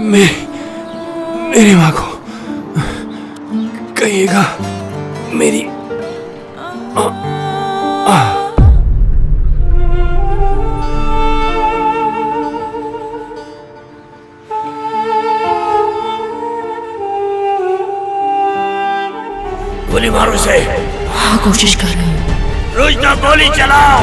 मेरी माँ को कहिएगा मेरी गोली मारो इसे। हाँ, कोशिश कर रही हूँ। रोज गोली चलाओ।